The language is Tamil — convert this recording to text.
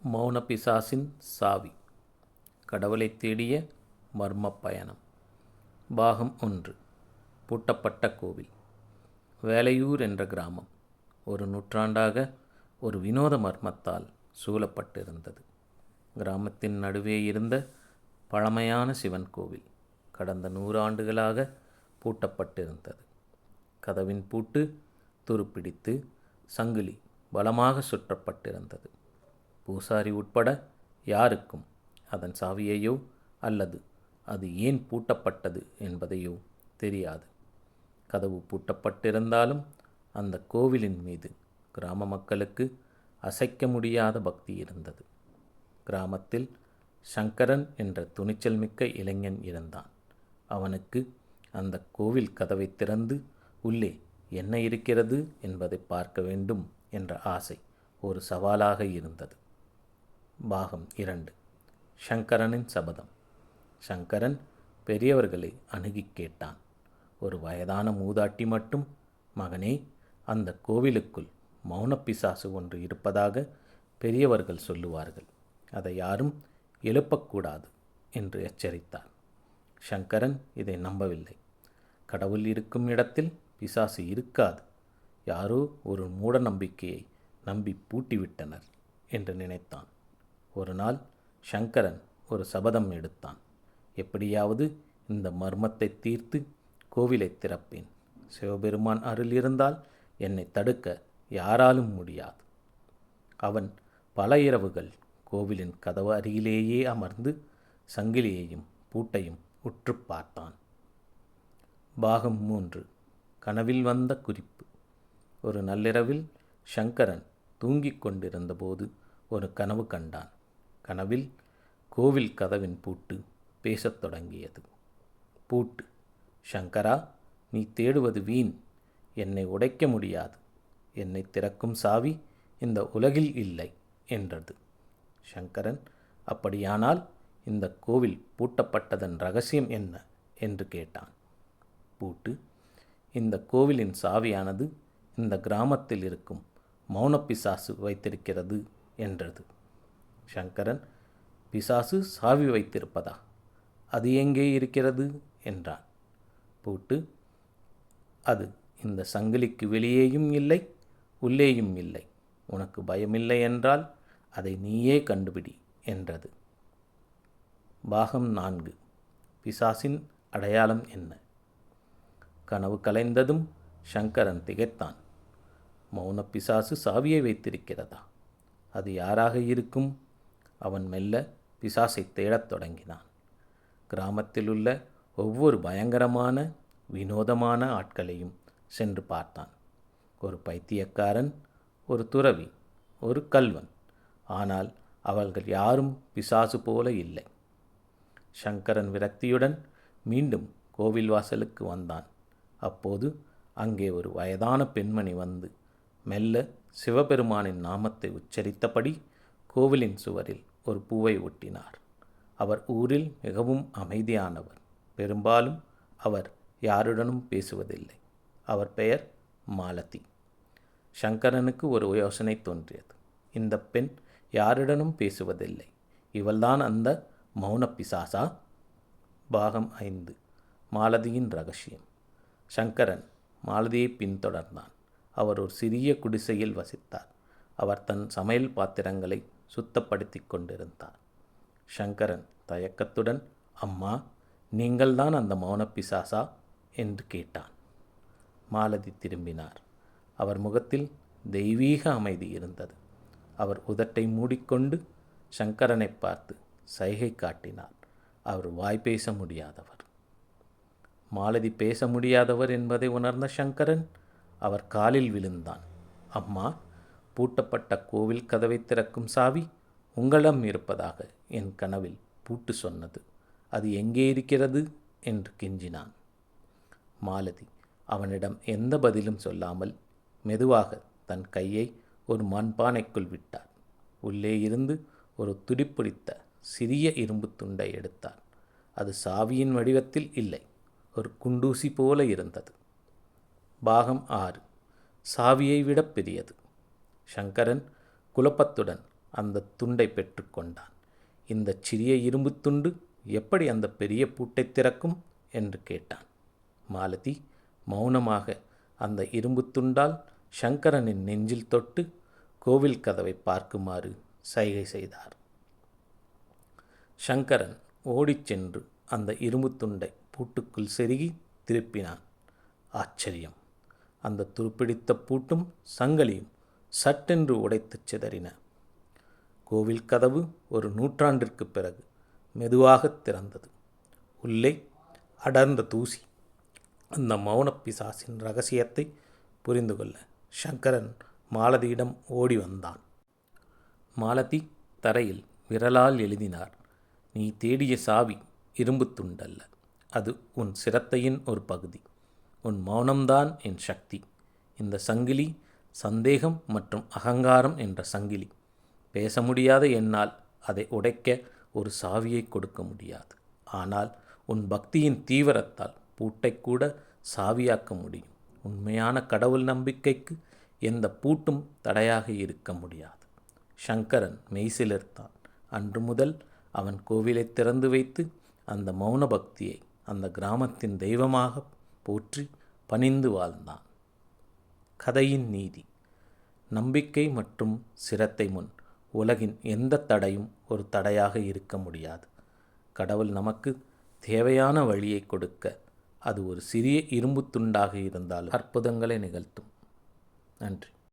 மௌன பிசாசின் சாவி. கடவுளை தேடிய மர்ம பயணம். பாகம் 1. பூட்டப்பட்ட கோவில். வேலையூர் என்ற கிராமம் ஒரு நூற்றாண்டாக ஒரு வினோத மர்மத்தால் சூழப்பட்டிருந்தது. கிராமத்தின் நடுவே இருந்த பழமையான சிவன் கோவில் கடந்த 100 ஆண்டுகளாக பூட்டப்பட்டிருந்தது. கதவின் பூட்டு துருப்பிடித்து சங்கிலி பலமாக சுற்றப்பட்டிருந்தது. பூசாரி உட்பட யாருக்கும் அதன் சாவியையோ அல்லது அது ஏன் பூட்டப்பட்டது என்பதையோ தெரியாது. கதவு பூட்டப்பட்டிருந்தாலும் அந்த கோவிலின் மீது கிராம மக்களுக்கு அசைக்க முடியாத பக்தி இருந்தது. கிராமத்தில் சங்கரன் என்ற துணிச்சல் மிக்க இளைஞன் இருந்தான். அவனுக்கு அந்த கோவில் கதவை திறந்து உள்ளே என்ன இருக்கிறது என்பதை பார்க்க வேண்டும் என்ற ஆசை ஒரு சவாலாக இருந்தது. பாகம் 2. சங்கரனின் சபதம். சங்கரன் பெரியவர்களை அணுகிக் கேட்டான். ஒரு வயதான மூதாட்டி மட்டும், மகனே, அந்த கோவிலுக்குள் மௌனப்பிசாசு ஒன்று இருப்பதாக பெரியவர்கள் சொல்லுவார்கள். அதை யாரும் எழுப்பக்கூடாது என்று எச்சரித்தார். சங்கரன் இதை நம்பவில்லை. கடவுள் இருக்கும் இடத்தில் பிசாசு இருக்காது. யாரோ ஒரு மூட நம்பிக்கையை நம்பி பூட்டிவிட்டனர் என்று நினைத்தான். ஒரு நாள் சங்கரன் ஒரு சபதம் எடுத்தான். எப்படியாவது இந்த மர்மத்தை தீர்த்து கோவிலை திறப்பேன். சிவபெருமான் அருள் இருந்தால் என்னை தடுக்க யாராலும் முடியாது. அவன் பல இரவுகள் கோவிலின் கதவு அருகிலேயே அமர்ந்து சங்கிலியையும் பூட்டையும் உற்று பார்த்தான். பாகம் 3. கனவில் வந்த குறிப்பு. ஒரு நள்ளிரவில் சங்கரன் தூங்கிக் கொண்டிருந்தபோது ஒரு கனவு கண்டான். கனவில் கோவில் கதவின் பூட்டு பேசத் தொடங்கியது. பூட்டு, சங்கரா, நீ தேடுவது வீண். என்னை உடைக்க முடியாது. என்னை திறக்கும் சாவி இந்த உலகில் இல்லை என்றது. சங்கரன், அப்படியானால் இந்த கோவில் பூட்டப்பட்டதன் ரகசியம் என்ன என்று கேட்டான். பூட்டு, இந்த கோவிலின் சாவியானது இந்த கிராமத்தில் இருக்கும் மௌனப்பிசாசு வைத்திருக்கிறது என்றது. சங்கரன், பிசாசு சாவி வைத்திருப்பதா? அது எங்கே இருக்கிறது என்றான். பூட்டு, அது இந்த சங்கிலிக்கு வெளியேயும் இல்லை, உள்ளேயும் இல்லை. உனக்கு பயமில்லை என்றால் அதை நீயே கண்டுபிடி என்றது. பாகம் 4. பிசாசின் அடையாளம் என்ன? கனவு கலைந்ததும் சங்கரன் திகைத்தான். மௌன பிசாசு சாவியை வைத்திருக்கிறதா? அது யாராக இருக்கும்? அவன் மெல்ல பிசாசை தேடத் தொடங்கினான். கிராமத்தில் உள்ள ஒவ்வொரு பயங்கரமான வினோதமான ஆட்களையும் சென்று பார்த்தான். ஒரு பைத்தியக்காரன், ஒரு துறவி, ஒரு கல்வன். ஆனால் அவர்கள் யாரும் பிசாசு போல இல்லை. சங்கரன் விரக்தியுடன் மீண்டும் கோவில் வாசலுக்கு வந்தான். அப்போது அங்கே ஒரு வயதான பெண்மணி வந்து மெல்ல சிவபெருமானின் நாமத்தை உச்சரித்தபடி கோவிலின் சுவரில் ஒரு பூவை ஒட்டினார். அவர் ஊரில் மிகவும் அமைதியானவர். பெரும்பாலும் அவர் யாருடனும் பேசுவதில்லை. அவர் பெயர் மாலதி. சங்கரனுக்கு ஒரு யோசனை தோன்றியது. இந்த பெண் யாருடனும் பேசுவதில்லை. இவள்தான் அந்த மௌன பிசாசா? பாகம் 5. மாலதியின் ரகசியம். சங்கரன் மாலதியை பின்தொடர்ந்தான். அவர் ஒரு சிறிய குடிசையில் வசித்தார். அவர் தன் சமையல் பாத்திரங்களை சுத்தப்படுத்தி கொண்டிருந்தார். சங்கரன் தயக்கத்துடன், அம்மா, நீங்கள்தான் அந்த மௌனப்பிசாசா என்று கேட்டான். மாலதி திரும்பினார். அவர் முகத்தில் தெய்வீக அமைதி இருந்தது. அவர் உதட்டை மூடிக்கொண்டு சங்கரனை பார்த்து சைகை காட்டினார். அவர் வாய் பேச முடியாதவர். மாலதி பேச முடியாதவர் என்பதை உணர்ந்த சங்கரன் அவர் காலில் விழுந்தான். அம்மா, பூட்டப்பட்ட கோவில் கதவை திறக்கும் சாவி உங்களிடம் இருப்பதாக என் கனவில் பூட்டு சொன்னது. அது எங்கே இருக்கிறது என்று கெஞ்சினான். மாலதி அவனிடம் எந்த பதிலும் சொல்லாமல் மெதுவாக தன் கையை ஒரு மண்பானைக்குள் விட்டார். உள்ளே இருந்து ஒரு துடிப்பிடித்த சிறிய இரும்பு துண்டை எடுத்தார். அது சாவியின் வடிவத்தில் இல்லை, ஒரு குண்டூசி போல இருந்தது. பாகம் 6. சாவியை விட பெரியது. சங்கரன் குழப்பத்துடன் அந்த துண்டை பெற்றுக்கொண்டான். இந்த சிறிய இரும்பு துண்டு எப்படி அந்த பெரிய பூட்டை திறக்கும் என்று கேட்டான். மாலதி மௌனமாக அந்த இரும்பு துண்டால் சங்கரனின் நெஞ்சில் தொட்டு கோவில் கதவை பார்க்குமாறு சைகை செய்தார். சங்கரன் ஓடிச் சென்று அந்த இரும்பு துண்டை பூட்டுக்குள் செருகி திருப்பினான். ஆச்சரியம்! அந்த துருப்பிடித்த பூட்டும் சங்கிலியும் சட்டென்று உடைத்துச் சிதறின. கோவில் கதவு ஒரு நூற்றாண்டிற்கு பிறகு மெதுவாகத் திறந்தது. உள்ளே அடர்ந்த தூசி. அந்த மௌனப் பிசாசின் இரகசியத்தை புரிந்து கொள்ள சங்கரன் மாலதியிடம் ஓடி வந்தான். மாலதி தரையில் விரலால் எழுதினார். நீ தேடிய சாவி இரும்பு துண்டல்ல, அது உன் சிரத்தையின் ஒரு பகுதி. உன் மௌனம்தான் என் சக்தி. இந்த சங்கிலி சந்தேகம் மற்றும் அகங்காரம் என்ற சங்கிலி. பேச முடியாத என்னால் அதை உடைக்க ஒரு சாவியை கொடுக்க முடியாது. ஆனால் உன் பக்தியின் தீவிரத்தால் பூட்டைக்கூட சாவியாக்க முடியும். உண்மையான கடவுள் நம்பிக்கைக்கு எந்த பூட்டும் தடையாக இருக்க முடியாது. சங்கரன் மெய்சிலிர்த்தான். அன்று முதல் அவன் கோவிலை திறந்து வைத்து அந்த மௌன பக்தியை அந்த கிராமத்தின் தெய்வமாக போற்றி பணிந்து வாழ்ந்தான். கதையின் நீதி: நம்பிக்கை மற்றும் சிரத்தை முன் உலகின் எந்த தடையும் ஒரு தடையாக இருக்க முடியாது. கடவுள் நமக்கு தேவையான வழியை கொடுக்க அது ஒரு சிறிய இரும்பு துண்டாக இருந்தால் அற்புதங்களை நிகழ்த்தும். நன்றி.